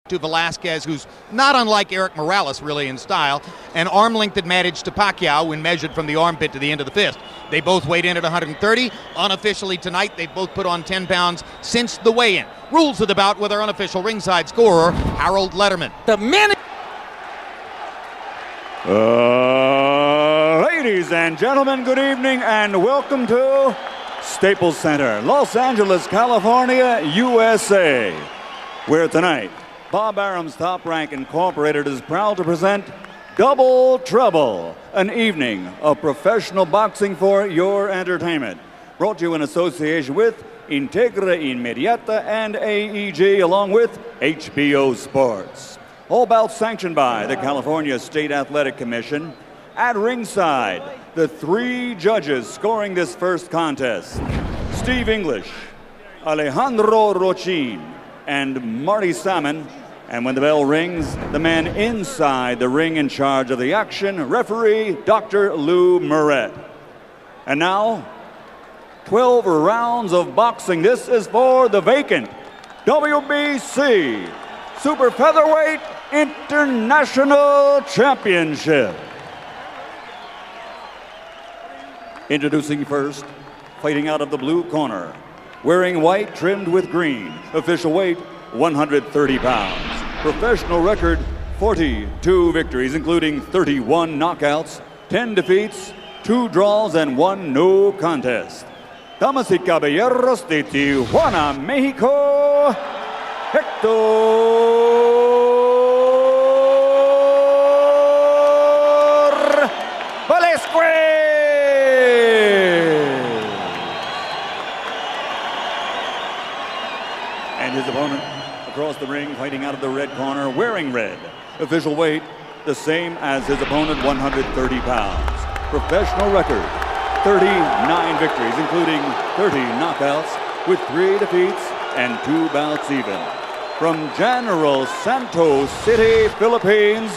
to Velasquez, who's not unlike Eric Morales really in style, an arm length advantage to Pacquiao when measured from the armpit to the end of the fist. They both weighed in at 130. Unofficially tonight, they've both put on 10 pounds since the weigh-in. Rules of the bout with our unofficial ringside scorer, Harold Letterman. Ladies and gentlemen, good evening and welcome to Staples Center, Los Angeles, California, USA, where tonight Bob Arum's Top Rank Incorporated is proud to present Double Trouble, an evening of professional boxing for your entertainment. Brought to you in association with Integra Inmediata and AEG, along with HBO Sports. All bouts sanctioned by the California State Athletic Commission. At ringside, the three judges scoring this first contest: Steve English, Alejandro Rochin, and Marty Salmon. And when the bell rings, the man inside the ring in charge of the action, referee Dr. Lou Moret. And now, 12 rounds of boxing. This is for the vacant WBC Super Featherweight International Championship. Introducing first, fighting out of the blue corner, wearing white trimmed with green, official weight 130 pounds. Professional record 42 victories, including 31 knockouts, 10 defeats, 2 draws, and 1 no contest. Damas y caballeros de Tijuana, Mexico, Hector Velasquez. And his opponent across the ring, fighting out of the red corner, wearing red. Official weight, the same as his opponent, 130 pounds. Professional record, 39 victories, including 30 knockouts, with 3 defeats and 2 bouts even. From General Santos City, Philippines,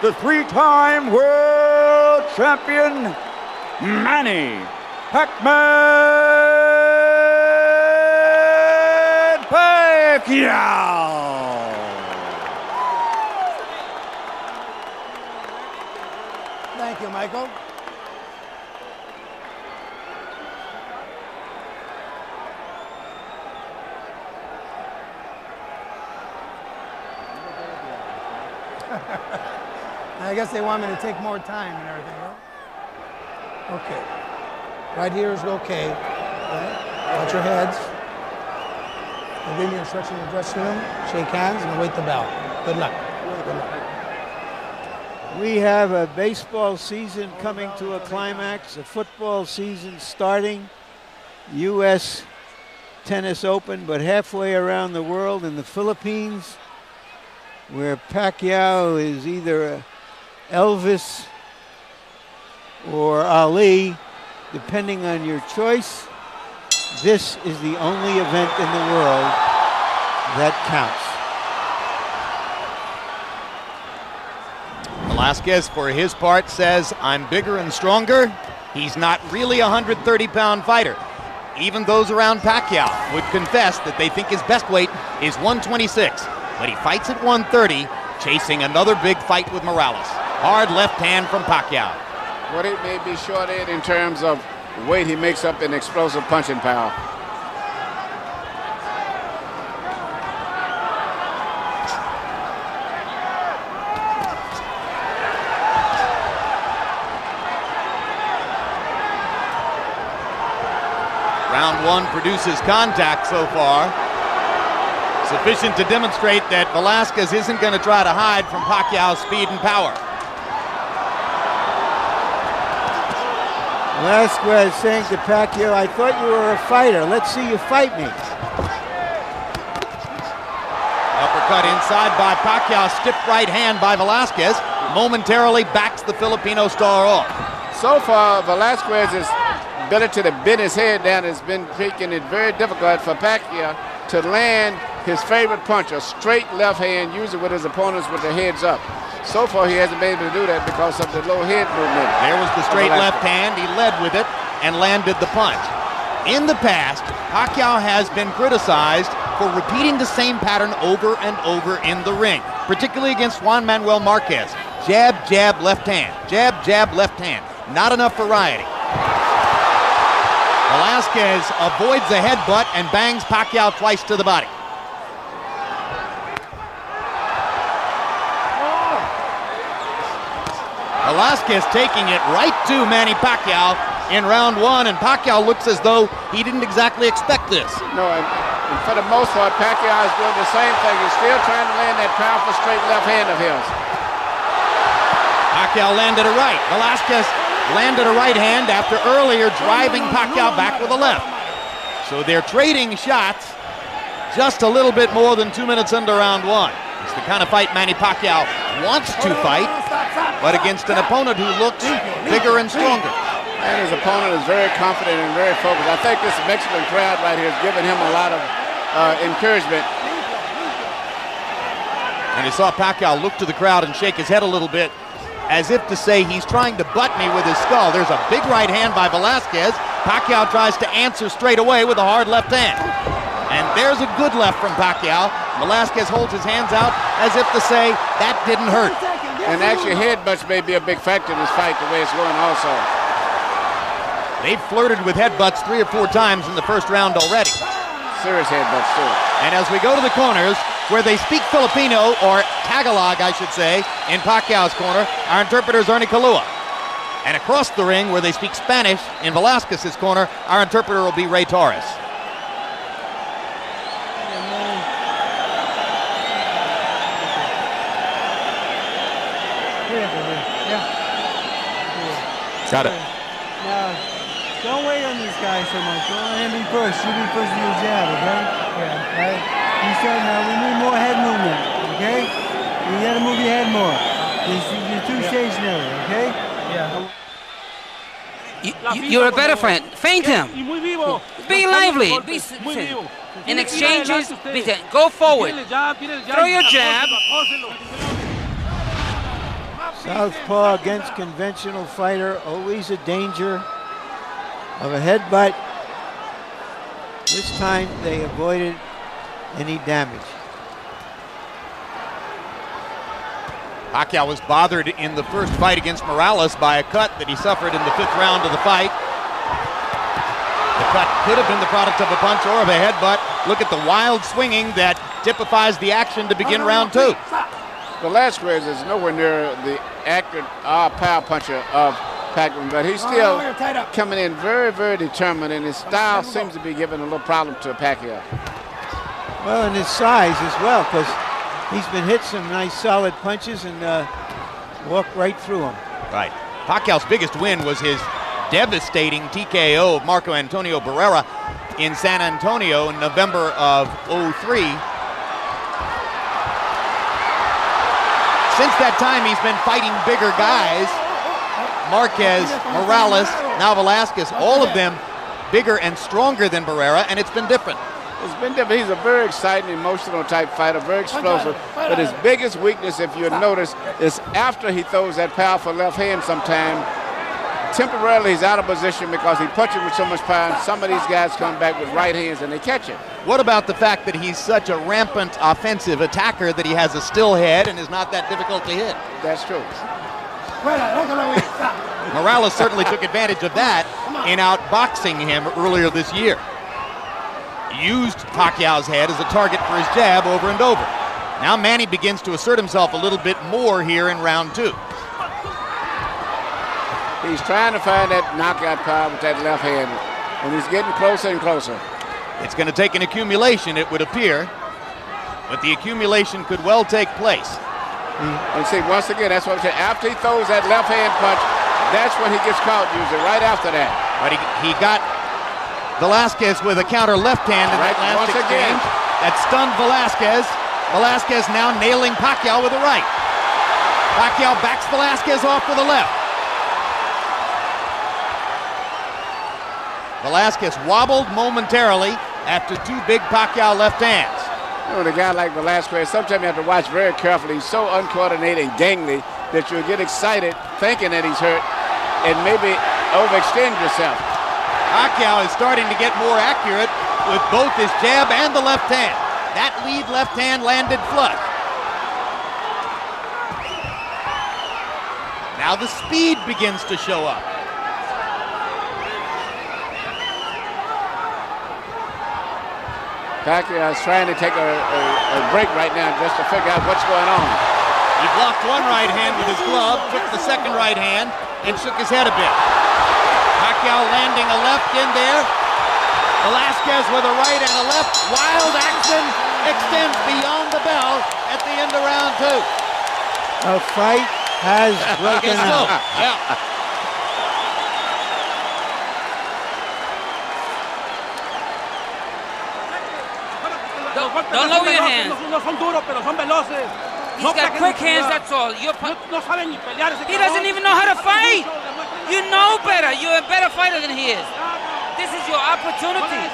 the 3-time world champion, Manny Pacquiao. Thank you, Michael. I guess they want me to take more time and everything, right? Okay. Right here is okay. Right? Watch your heads. I'll give you instruction in the dressing room. Shake hands and await the bell. Good luck. Good luck. We have a baseball season coming to a climax, a football season starting, U.S. Tennis Open, but halfway around the world in the Philippines, where Pacquiao is either Elvis or Ali, depending on your choice. This is the only event in the world that counts. Velasquez, for his part, says, I'm bigger and stronger. He's not really a 130-pound fighter. Even those around Pacquiao would confess that they think his best weight is 126. But he fights at 130, chasing another big fight with Morales. Hard left hand from Pacquiao. What it may be short in terms of weight, he makes up in explosive punching power. Round 1 produces contact so far, sufficient to demonstrate that Velasquez isn't going to try to hide from Pacquiao's speed and power. Velasquez saying to Pacquiao, I thought you were a fighter. Let's see you fight me. Uppercut inside by Pacquiao, stiff right hand by Velasquez, momentarily backs the Filipino star off. So far, Velasquez's ability to bend his head down has been making it very difficult for Pacquiao to land his favorite punch, a straight left hand, usually with his opponents with their heads up. So far, he hasn't been able to do that because of the low head movement. There was the straight left hand. He led with it and landed the punch. In the past, Pacquiao has been criticized for repeating the same pattern over and over in the ring, particularly against Juan Manuel Marquez. Jab, jab, left hand. Jab, jab, left hand. Not enough variety. Velasquez avoids the headbutt and bangs Pacquiao twice to the body. Velasquez taking it right to Manny Pacquiao in round one, and Pacquiao looks as though he didn't exactly expect this. No, and for the most part, Pacquiao is doing the same thing. He's still trying to land that powerful straight left hand of his. Pacquiao landed a right. Velasquez landed a right hand after earlier driving Pacquiao back with a left. So they're trading shots just a little bit more than 2 minutes into round one. It's the kind of fight Manny Pacquiao wants to fight, but against an opponent who looks bigger and stronger. And his opponent is very confident and very focused. I think this Mexican crowd right here is giving him a lot of encouragement. And you saw Pacquiao look to the crowd and shake his head a little bit, as if to say he's trying to butt me with his skull. There's a big right hand by Velasquez. Pacquiao tries to answer straight away with a hard left hand. And there's a good left from Pacquiao. Velasquez holds his hands out as if to say, that didn't hurt. And actually, headbutts may be a big factor in this fight, the way it's going also. They've flirted with headbutts 3 or 4 times in the first round already. Serious headbutts, too. And as we go to the corners, where they speak Filipino, or Tagalog, I should say, in Pacquiao's corner, our interpreter is Ernie Kalua. And across the ring, where they speak Spanish, in Velasquez's corner, our interpreter will be Ray Torres. Got it. Now, don't wait on this guy so much. Don't let him be first. You be first to your jab, okay? Yeah. Right? You said now we need more head movement, okay? You gotta move your head more. You're too stationary, okay? Yeah. You're a better friend. Feint him. Be lively. In exchanges, go forward. Throw your jab. Southpaw against conventional fighter, always a danger of a headbutt. This time they avoided any damage. Pacquiao was bothered in the first fight against Morales by a cut that he suffered in the 5th round of the fight. The cut could have been the product of a punch or of a headbutt. Look at the wild swinging that typifies the action to begin round 2. Velasquez is nowhere near the accurate power puncher of Pacquiao, but he's still coming in very, very determined, and his style seems to be giving a little problem to Pacquiao. Well, and his size as well, because he's been hit some nice solid punches and walked right through them. Right. Pacquiao's biggest win was his devastating TKO of Marco Antonio Barrera in San Antonio in November of '03. Since that time, he's been fighting bigger guys. Marquez, Morales, now Velasquez, all of them bigger and stronger than Barrera, and it's been different. It's been different. He's a very exciting, emotional type fighter, very explosive. But his biggest weakness, if you notice, is after he throws that powerful left hand sometime, temporarily he's out of position because he punches with so much power, and some of these guys come back with right hands and they catch it. What about the fact that he's such a rampant offensive attacker that he has a still head and is not that difficult to hit? That's true. Morales certainly took advantage of that in outboxing him earlier this year. Used Pacquiao's head as a target for his jab over and over. Now Manny begins to assert himself a little bit more here in round 2. He's trying to find that knockout power with that left hand, and he's getting closer and closer. It's going to take an accumulation, it would appear, but the accumulation could well take place. And see, once again, that's what I'm saying. After he throws that left hand punch, that's when he gets caught usually, right after that. But he got Velasquez with a counter left hand in that last exchange. That stunned Velasquez. Velasquez now nailing Pacquiao with a right. Pacquiao backs Velasquez off with a left. Velasquez wobbled momentarily after 2 big Pacquiao left hands. You know, with a guy like Velasquez, sometimes you have to watch very carefully. He's so uncoordinated and gangly that you'll get excited thinking that he's hurt and maybe overextend yourself. Pacquiao is starting to get more accurate with both his jab and the left hand. That lead left hand landed flush. Now the speed begins to show up. Pacquiao is trying to take a break right now just to figure out what's going on. He blocked one right hand with his glove, took the second right hand, and shook his head a bit. Pacquiao landing a left in there. Velasquez with a right and a left. Wild action extends beyond the bell at the end of round 2. A fight has broken out. Yeah. Don't lower your hands. He's got quick hands, that's all. He doesn't even know how to fight. You know better. You're a better fighter than he is. This is your opportunity.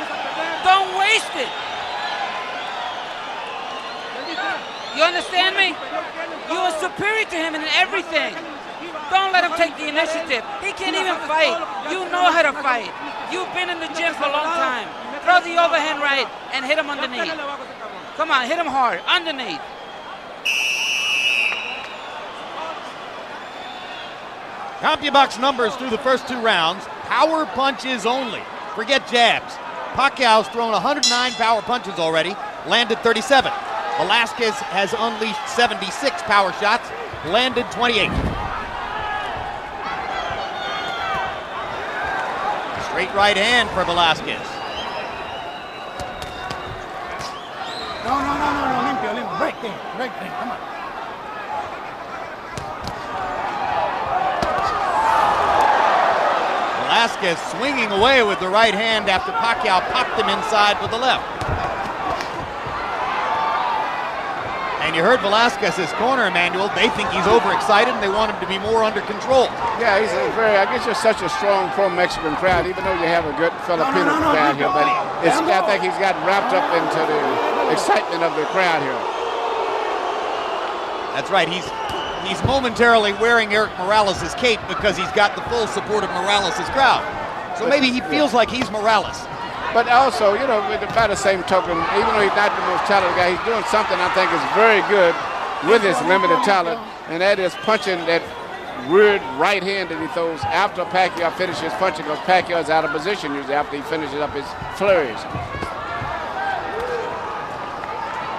Don't waste it. You understand me? You are superior to him in everything. Don't let him take the initiative. He can't even fight. You know how to fight. You've been in the gym for a long time. Throw the overhand right and hit him underneath. Come on, hit him hard, underneath. CompuBox numbers through the first 2 rounds. Power punches only. Forget jabs. Pacquiao's thrown 109 power punches already, landed 37. Velasquez has unleashed 76 power shots, landed 28. Straight right hand for Velasquez. No, limpio. Break thing, come on. Velasquez swinging away with the right hand after Pacquiao popped him inside with the left. And you heard Velasquez's corner, Emmanuel. They think he's overexcited and they want him to be more under control. Yeah, he's I guess you're such a strong pro-Mexican crowd, even though you have a good Filipino crowd here, but I think he's gotten wrapped up into the excitement of the crowd here. That's right, he's momentarily wearing Eric Morales' cape because he's got the full support of Morales' crowd. So maybe he feels like he's Morales. But also, you know, by the same token, even though he's not the most talented guy, he's doing something I think is very good with his limited talent, and that is punching that weird right hand that he throws after Pacquiao finishes punching, because Pacquiao is out of position usually after he finishes up his flurries.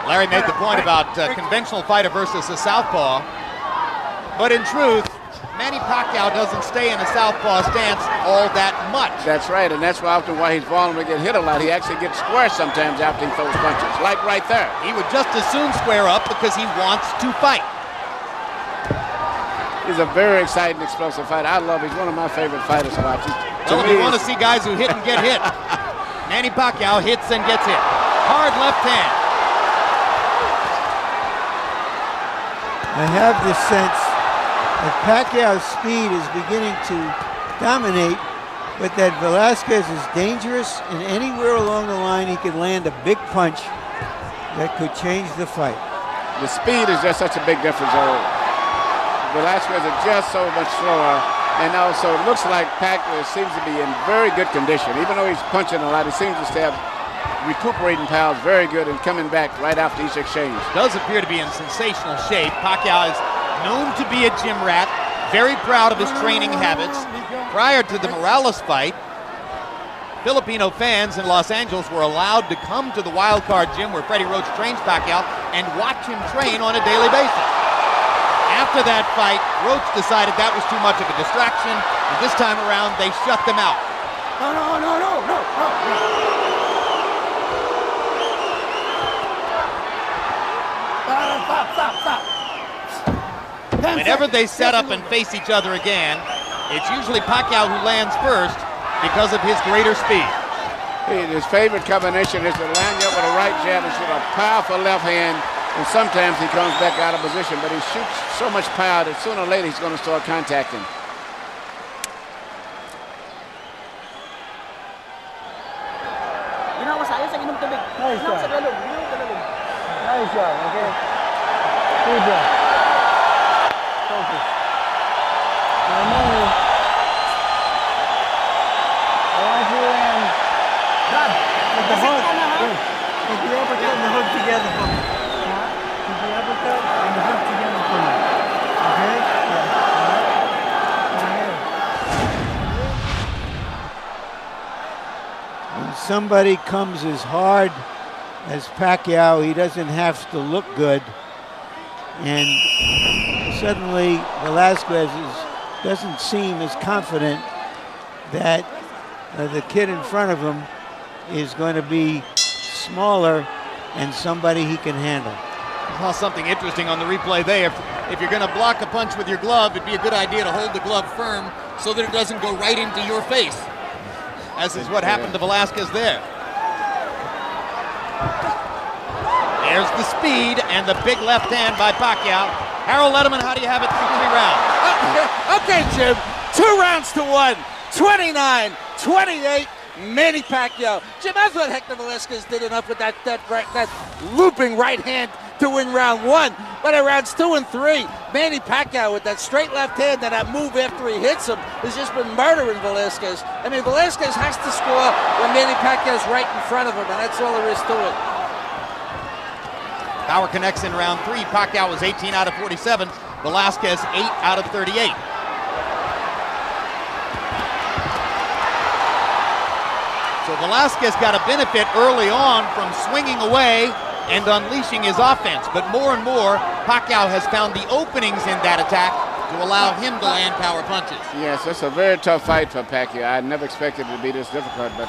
Larry made the point about conventional fighter versus a southpaw, but in truth, Manny Pacquiao doesn't stay in a southpaw stance all that much. That's right, and that's often why he's vulnerable to get hit a lot. He actually gets square sometimes after he throws punches, like right there. He would just as soon square up because he wants to fight. He's a very exciting, explosive fighter. I love him. He's one of my favorite fighters to watch. Well, if you want to see guys who hit and get hit, Manny Pacquiao hits and gets hit. Hard left hand. I have this sense that Pacquiao's speed is beginning to dominate, but that Velasquez is dangerous, and anywhere along the line he could land a big punch that could change the fight. The speed is just such a big difference. Velasquez is just so much slower, and also it looks like Pacquiao seems to be in very good condition. Even though he's punching a lot, he seems to have recuperating powers very good and coming back right after each exchange. Does appear to be in sensational shape. Pacquiao is known to be a gym rat, very proud of his training habits. Prior to the Morales fight, Filipino fans in Los Angeles were allowed to come to the Wild Card gym where Freddie Roach trains Pacquiao and watch him train on a daily basis. After that fight, Roach decided that was too much of a distraction, and this time around they shut them out. Stop. Whenever they set up and face each other again, it's usually Pacquiao who lands first because of his greater speed. His favorite combination is to land up with a right jab and shoot a powerful left hand, and sometimes he comes back out of position, but he shoots so much power that sooner or later he's going to start contacting. Nice job, okay? Good job. Focus. Now, Manny, I want you to land. With the hook. With the uppercut and the hook together. together for me. Keep the uppercut and the hook together for me. Okay? Yeah. When somebody comes as hard as Pacquiao, he doesn't have to look good. And suddenly Velasquez doesn't seem as confident that the kid in front of him is going to be smaller and somebody he can handle. I saw something interesting on the replay there. If you're going to block a punch with your glove, it'd be a good idea to hold the glove firm so that it doesn't go right into your face, as is what happened to Velasquez there. There's the speed and the big left hand by Pacquiao. Harold Letterman, how do you have it through 3 rounds? Okay, Jim. 2 rounds to 1. 29-28. Manny Pacquiao. Jim, that's what Hector Velasquez did enough with that looping right hand to win round 1. But in rounds 2 and 3, Manny Pacquiao with that straight left hand and that move after he hits him has just been murdering Velasquez. I mean, Velasquez has to score when Manny Pacquiao's right in front of him, and that's all there is to it. Power connects in round 3. Pacquiao was 18 out of 47. Velasquez 8 out of 38. So Velasquez got a benefit early on from swinging away and unleashing his offense. But more and more, Pacquiao has found the openings in that attack to allow him to land power punches. Yes, it's a very tough fight for Pacquiao. I never expected it to be this difficult, but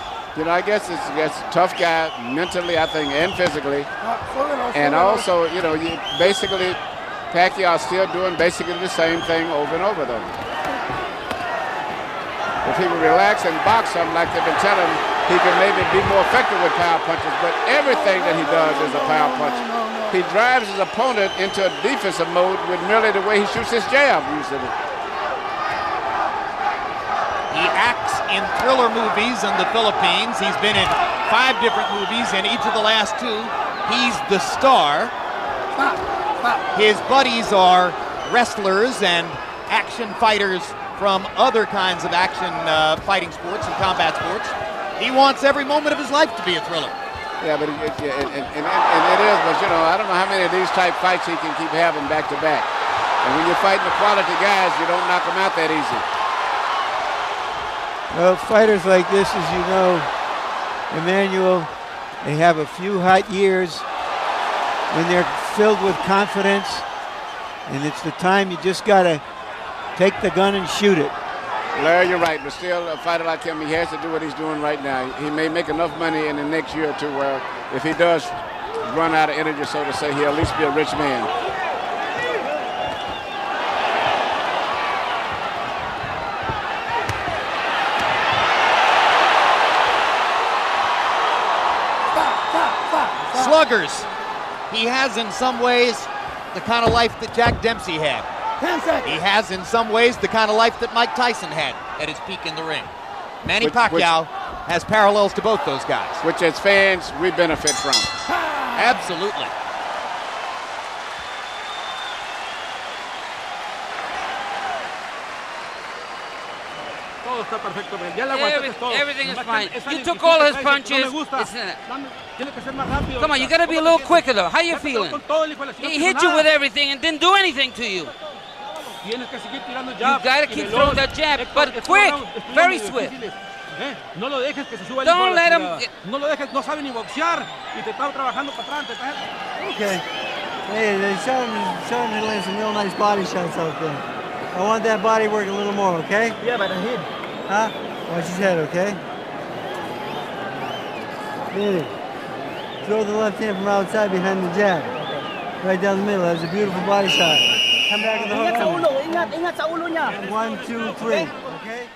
I guess it's a tough guy mentally, I think, and physically. And also, basically, Pacquiao still doing basically the same thing over and over, though. If he would relax and box him like they've been telling him, he can maybe be more effective with power punches, but everything that he does is a power punch. He drives his opponent into a defensive mode with merely the way he shoots his jab usually. He acts in thriller movies in the Philippines. He's been in 5 different movies, in each of the last 2, he's the star. His buddies are wrestlers and action fighters from other kinds of action fighting sports and combat sports. He wants every moment of his life to be a thriller. Yeah, but it is, but I don't know how many of these type fights he can keep having back to back. And when you're fighting the quality guys, you don't knock them out that easy. Well, fighters like this, as you know, Emmanuel, they have a few hot years when they're filled with confidence, and it's the time you just got to take the gun and shoot it. Larry, you're right, but still, a fighter like him, he has to do what he's doing right now. He may make enough money in the next year or 2 where if he does run out of energy, so to say, he'll at least be a rich man. Sluggers. He has in some ways the kind of life that Jack Dempsey had. 10 seconds. He has in some ways the kind of life that Mike Tyson had at his peak in the ring. Manny Pacquiao has parallels to both those guys. Which as fans, we benefit from. Absolutely. Everything is fine. You took all his punches. Come on, you got to be a little quicker, though. How you feeling? He hit you with everything and didn't do anything to you. You got to keep throwing that jab, but quick, very swift. Don't let him. Okay. Hey, they showed him to land some real nice body shots out there. I want that body work a little more, okay? Yeah, but I hit. Huh? Watch his head, okay? Hit it. Throw the left hand from outside behind the jab. Right down the middle. That's a beautiful body shot. Come back in the hook. Ingat sa ulo niya. 1, 2, 3. Okay?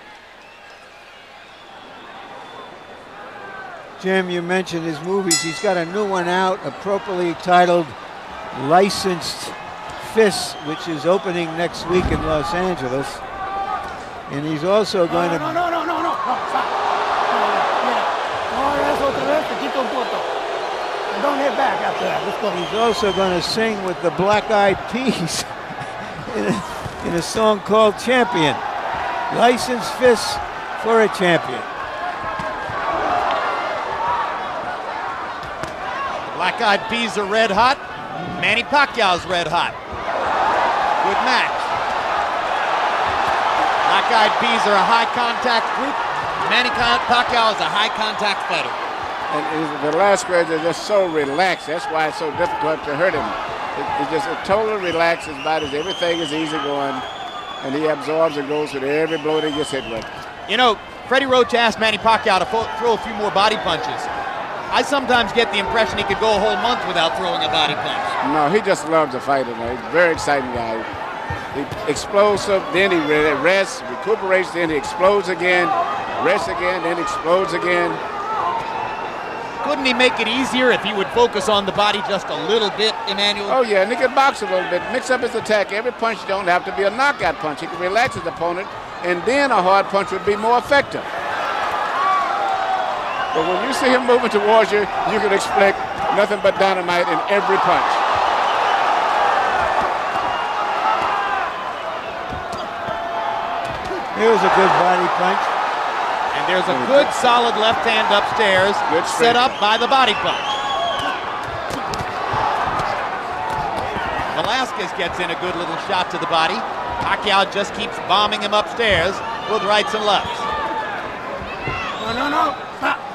Jim, you mentioned his movies. He's got a new one out, appropriately titled Licensed Fists, which is opening next week in Los Angeles. And he's also going to... No, stop. Don't hit back after that. Let's go. He's also going to sing with the Black Eyed Peas in a song called Champion. Licensed Fists for a Champion. Black Black-eyed peas are red hot. Manny Pacquiao's red hot. Good match. Black-eyed peas are a high-contact group. Manny Pacquiao is a high-contact fighter. And Velasquez is just so relaxed. That's why it's so difficult to hurt him. It's just totally relaxed. His body's, everything is easy going, and he absorbs and goes with every blow that he gets hit with. You know, Freddie Roach asked Manny Pacquiao to throw a few more body punches. I sometimes get the impression he could go a whole month without throwing a body punch. No, he just loves to fight. He's a very exciting guy. He explosive, then he rests, recuperates, then he explodes again, rests again, then explodes again. Couldn't he make it easier if he would focus on the body just a little bit, Emmanuel? Oh, yeah, and he could box a little bit, mix up his attack. Every punch don't have to be a knockout punch. He can relax his opponent, and then a hard punch would be more effective. But when you see him moving towards you, you can expect nothing but dynamite in every punch. Here's a good body punch. And there's a good solid left hand upstairs, set up by the body punch. Velasquez gets in a good little shot to the body. Pacquiao just keeps bombing him upstairs with rights and lefts. No. Stop.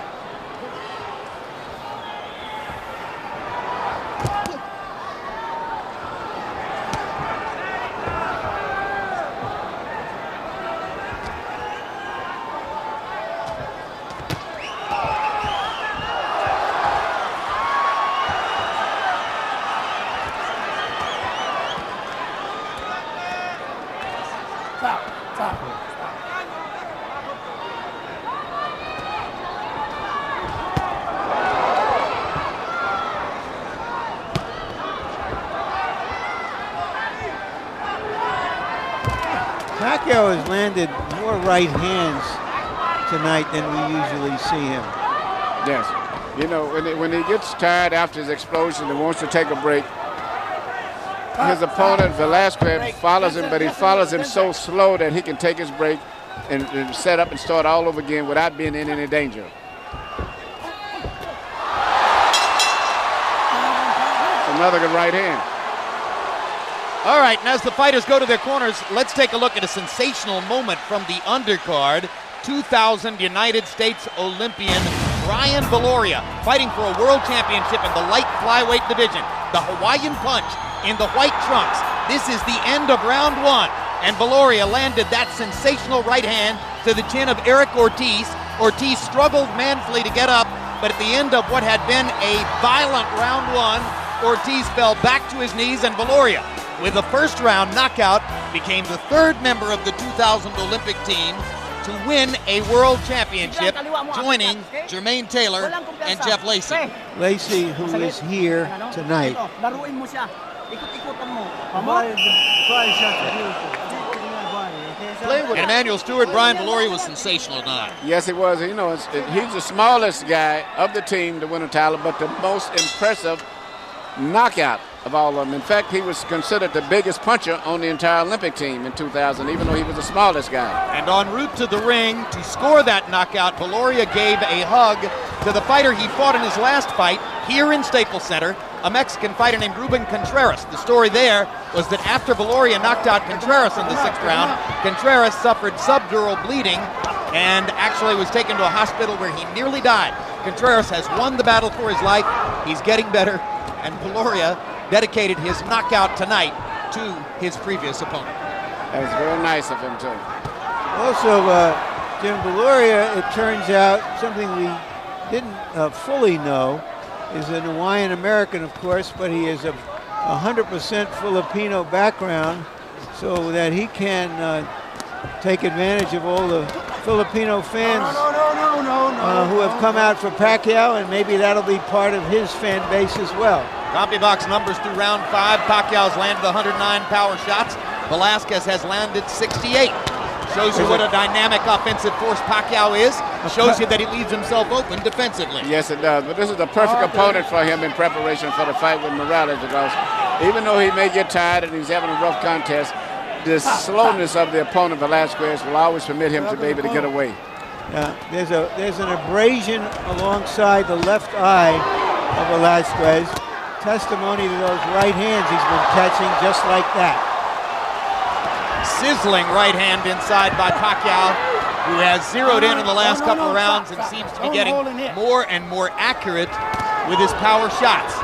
Pacquiao has landed more right hands tonight than we usually see him. Yes. You know, when he gets tired after his explosion and wants to take a break, his opponent, Velasquez, follows him, but he follows him so slow that he can take his break and set up and start all over again without being in any danger. Another good right hand. All right, and as the fighters go to their corners, let's take a look at a sensational moment from the undercard. 2000 United States Olympian Brian Valoria fighting for a world championship in the light flyweight division. The Hawaiian punch in the white trunks. This is the end of round one, and Valoria landed that sensational right hand to the chin of Eric Ortiz. Ortiz struggled manfully to get up, but at the end of what had been a violent round one, Ortiz fell back to his knees, and Valoria, with a first round knockout, became the third member of the 2000 Olympic team to win a world championship, joining Jermaine Taylor and Jeff Lacey. Lacey, who is here tonight. And Emmanuel Stewart, Brian Valoria was sensational tonight. Yes, he was. You know, he's the smallest guy of the team to win a title, but the most impressive knockout of all of them. In fact, he was considered the biggest puncher on the entire Olympic team in 2000, even though he was the smallest guy. And en route to the ring to score that knockout, Valoria gave a hug to the fighter he fought in his last fight here in Staples Center, a Mexican fighter named Ruben Contreras. The story there was that after Valoria knocked out Contreras in the 6th round, Contreras suffered subdural bleeding and actually was taken to a hospital where he nearly died. Contreras has won the battle for his life. He's getting better, and Valoria dedicated his knockout tonight to his previous opponent. That was very nice of him, too. Also, Jim Valoria, it turns out, something we didn't fully know, is an Hawaiian American, of course, but he is a 100% Filipino background, so that he can take advantage of all the Filipino fans who have come out for Pacquiao, and maybe that'll be part of his fan base as well. CompuBox numbers through round 5. Pacquiao's landed 109 power shots. Velasquez has landed 68. Shows you what a dynamic offensive force Pacquiao is. Shows you that he leaves himself open defensively. Yes, it does. But this is the perfect opponent for him in preparation for the fight with Morales, because even though he may get tired and he's having a rough contest, the slowness of the opponent, Velasquez, will always permit him to be able to get away. There's an abrasion alongside the left eye of Velasquez. Testimony to those right hands he's been catching just like that. Sizzling right hand inside by Pacquiao, who has zeroed in the last couple of rounds and seems to be getting more and more accurate with his power shots.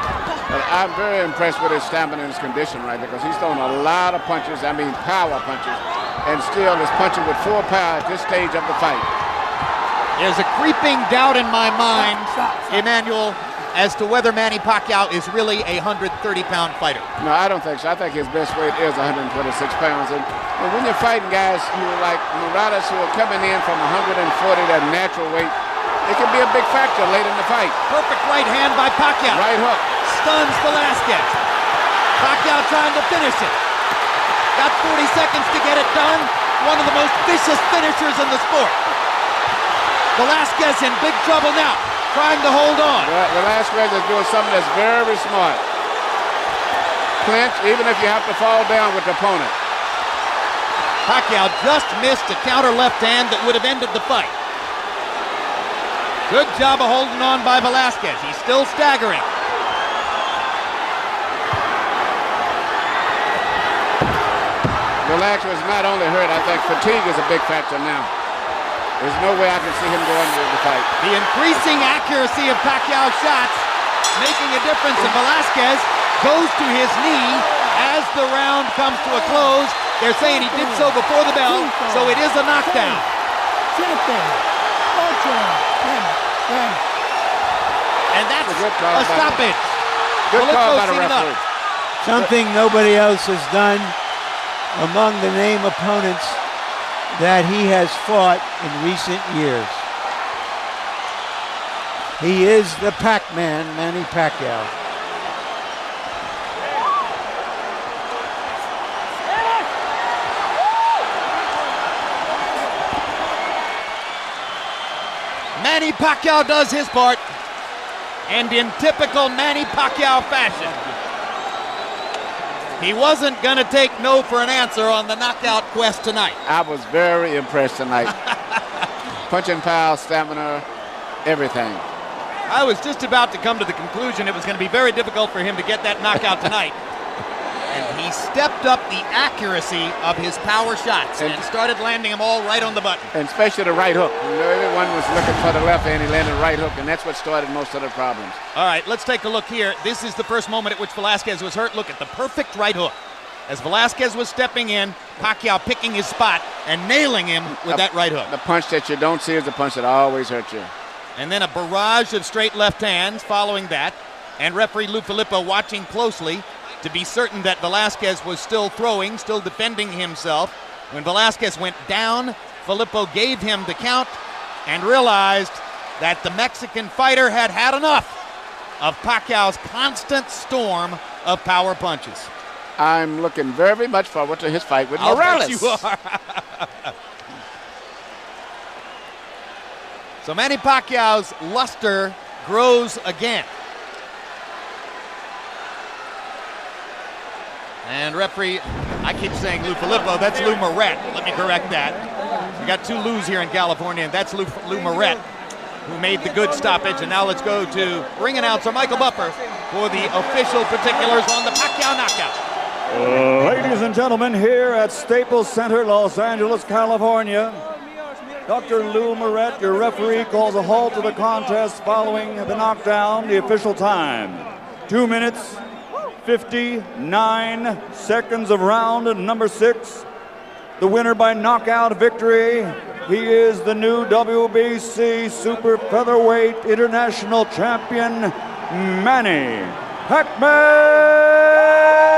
I'm very impressed with his stamina and his condition right there, because he's throwing a lot of punches, I mean power punches, and still is punching with full power at this stage of the fight. There's a creeping doubt in my mind, Emmanuel, as to whether Manny Pacquiao is really a 130-pound fighter. No, I don't think so. I think his best weight is 126 pounds. And when you're fighting guys who are like Muratas, who are coming in from 140, their natural weight, it can be a big factor late in the fight. Perfect right hand by Pacquiao. Right hook. Stuns Velasquez. Pacquiao trying to finish it. Got 40 seconds to get it done. One of the most vicious finishers in the sport. Velasquez in big trouble now, trying to hold on. Velasquez is doing something that's very smart. Clinch, even if you have to fall down with the opponent. Pacquiao just missed a counter left hand that would have ended the fight. Good job of holding on by Velasquez. He's still staggering. Velasquez is not only hurt, I think fatigue is a big factor now. There's no way I can see him going into the fight. The increasing accuracy of Pacquiao's shots making a difference, and Velasquez goes to his knee as the round comes to a close. They're saying he did so before the bell, so it is a knockdown. And that's a stoppage. Good call by the referee. Something nobody else has done among the name opponents that he has fought in recent years. He is the Pac-Man, Manny Pacquiao. Manny Pacquiao does his part, and in typical Manny Pacquiao fashion, he wasn't going to take no for an answer on the knockout quest tonight. I was very impressed tonight. Punching power, stamina, everything. I was just about to come to the conclusion it was going to be very difficult for him to get that knockout tonight. And he stepped up the accuracy of his power shots and started landing them all right on the button. And especially the right hook. You know, everyone was looking for the left hand, he landed right hook, and that's what started most of the problems. All right, let's take a look here. This is the first moment at which Velasquez was hurt. Look at the perfect right hook. As Velasquez was stepping in, Pacquiao picking his spot and nailing him with that right hook. The punch that you don't see is the punch that always hurts you. And then a barrage of straight left hands following that. And referee Lou Filippo watching closely to be certain that Velasquez was still throwing, still defending himself. When Velasquez went down, Filippo gave him the count and realized that the Mexican fighter had had enough of Pacquiao's constant storm of power punches. I'm looking very much forward to his fight with Morales. You are. So Manny Pacquiao's luster grows again. And referee, I keep saying Lou Filippo, that's Lou Moret. Let me correct that. We got two Lou's here in California, and that's Lou Moret, who made the good stoppage. And now let's go to ring announcer Michael Buffer for the official particulars on the Pacquiao knockout. Ladies and gentlemen, here at Staples Center, Los Angeles, California, Dr. Lou Moret, your referee, calls a halt to the contest following the knockdown. The official time, 2 minutes, 59 seconds of round number 6. The winner by knockout victory. He is the new WBC Super Featherweight International Champion, Manny Pacquiao.